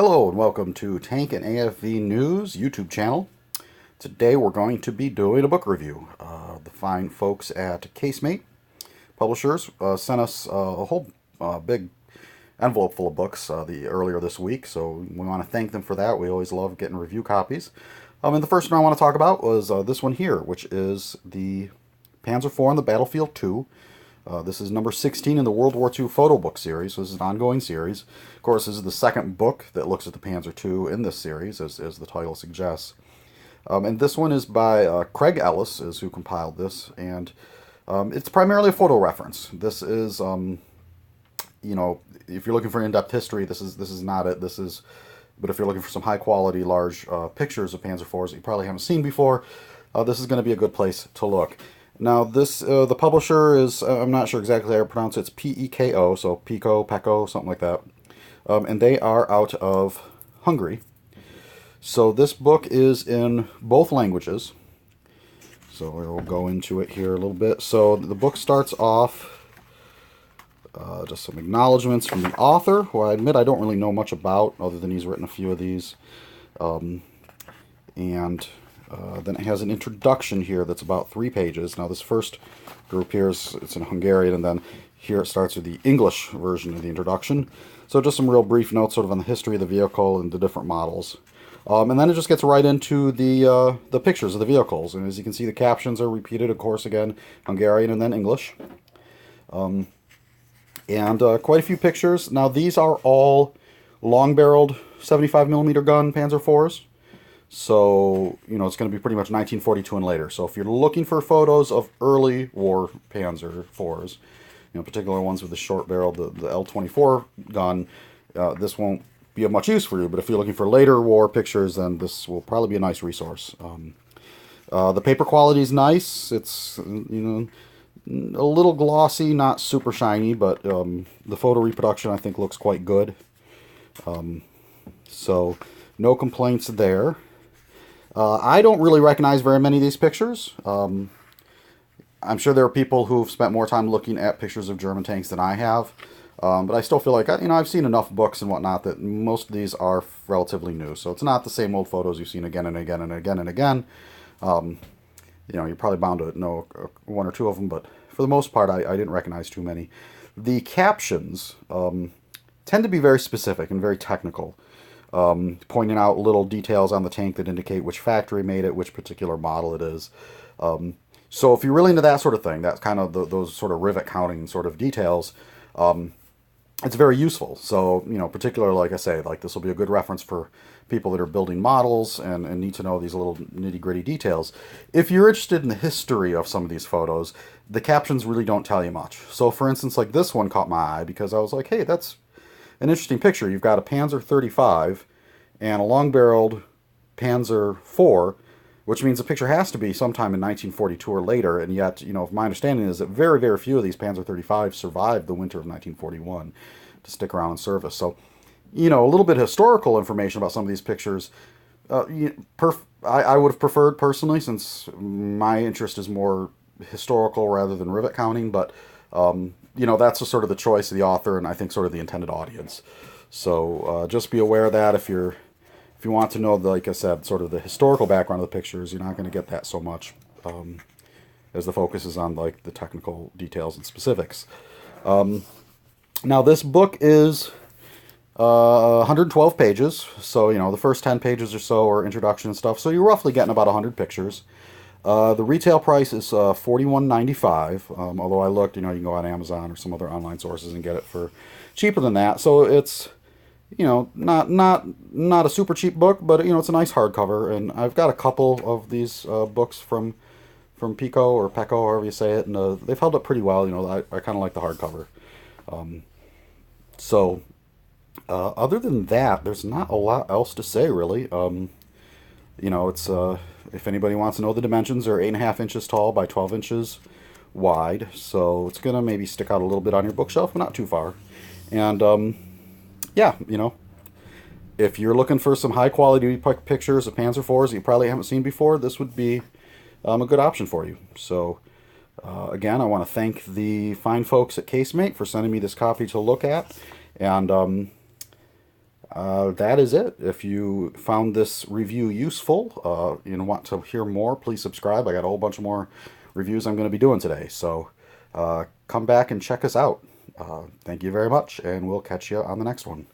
Hello and welcome to Tank and AFV News YouTube channel. Today we're going to be doing a book review. The fine folks at Casemate Publishers sent us a whole big envelope full of books earlier this week, so we want to thank them for that. We always love getting review copies. And the first one I want to talk about was this one here, which is the Panzer IV and the Battlefield II. This is number 16 in the World War II Photobook Series, so this is an ongoing series. Of course, this is the second book that looks at the Panzer II in this series, as the title suggests. And this one is by Craig Ellis, is who compiled this, and it's primarily a photo reference. This is, you know, if you're looking for in-depth history, this is not it. But if you're looking for some high-quality, large pictures of Panzer IVs that you probably haven't seen before, this is going to be a good place to look. Now, the publisher is, I'm not sure exactly how to pronounce it, it's P-E-K-O, so Peko, something like that. And they are out of Hungary. So this book is in both languages. So we'll go into it here a little bit. So the book starts off, just some acknowledgments from the author, who I admit I don't really know much about, other than he's written a few of these. Then it has an introduction here that's about 3 pages. Now this first group here it's in Hungarian, and then here it starts with the English version of the introduction. So just some real brief notes sort of on the history of the vehicle and the different models. And then it just gets right into the pictures of the vehicles. And as you can see, the captions are repeated, of course, again, Hungarian and then English. And quite a few pictures. Now these are all long-barreled 75mm gun Panzer IVs. So, you know, it's going to be pretty much 1942 and later. So if you're looking for photos of early war Panzer IVs, you know, particular ones with the short barrel, the L-24 gun, this won't be of much use for you. But if you're looking for later war pictures, then this will probably be a nice resource. The paper quality is nice. It's, you know, a little glossy, not super shiny, but the photo reproduction I think looks quite good. So no complaints there. I don't really recognize very many of these pictures. I'm sure there are people who've spent more time looking at pictures of German tanks than I have. But I still feel like, you know, I've seen enough books and whatnot that most of these are relatively new. So it's not the same old photos you've seen again and again and again and again. You know, you're probably bound to know one or two of them, but for the most part, I didn't recognize too many. The captions tend to be very specific and very technical. Pointing out little details on the tank that indicate which factory made it, which particular model it is. So if you're really into that sort of thing, that's kind of those sort of rivet counting sort of details, it's very useful. So, you know, particularly, like I say, like this will be a good reference for people that are building models and need to know these little nitty-gritty details. If you're interested in the history of some of these photos, the captions really don't tell you much. So, for instance, like this one caught my eye because I was like, hey, that's an interesting picture. You've got a Panzer 35 and a long-barreled Panzer IV, which means the picture has to be sometime in 1942 or later, and yet, you know, my understanding is that very, very few of these Panzer 35s survived the winter of 1941 to stick around in service. So, you know, a little bit of historical information about some of these pictures, I would have preferred personally, since my interest is more historical rather than rivet counting, but you know, that's sort of the choice of the author and I think sort of the intended audience. So just be aware of that. If you want to know, like I said, sort of the historical background of the pictures, you're not going to get that so much, as the focus is on like the technical details and specifics. Now this book is 112 pages, so you know the first 10 pages or so are introduction and stuff. So you're roughly getting about 100 pictures. The retail price is $41.95, although I looked, you know, you can go on Amazon or some other online sources and get it for cheaper than that. So it's, you know, not a super cheap book, but, you know, it's a nice hardcover. And I've got a couple of these books from Pico or Peko, however you say it, and they've held up pretty well. You know, I kind of like the hardcover. Other than that, there's not a lot else to say, really. You know, it's if anybody wants to know the dimensions, they're 8.5 inches tall by 12 inches wide. So it's going to maybe stick out a little bit on your bookshelf, but not too far. And, yeah, you know, if you're looking for some high-quality pictures of Panzer IVs that you probably haven't seen before, this would be a good option for you. So, again, I want to thank the fine folks at Casemate for sending me this copy to look at. And That is it. If you found this review useful, and want to hear more, please subscribe. I got a whole bunch more reviews I'm going to be doing today. So come back and check us out. Thank you very much, and we'll catch you on the next one.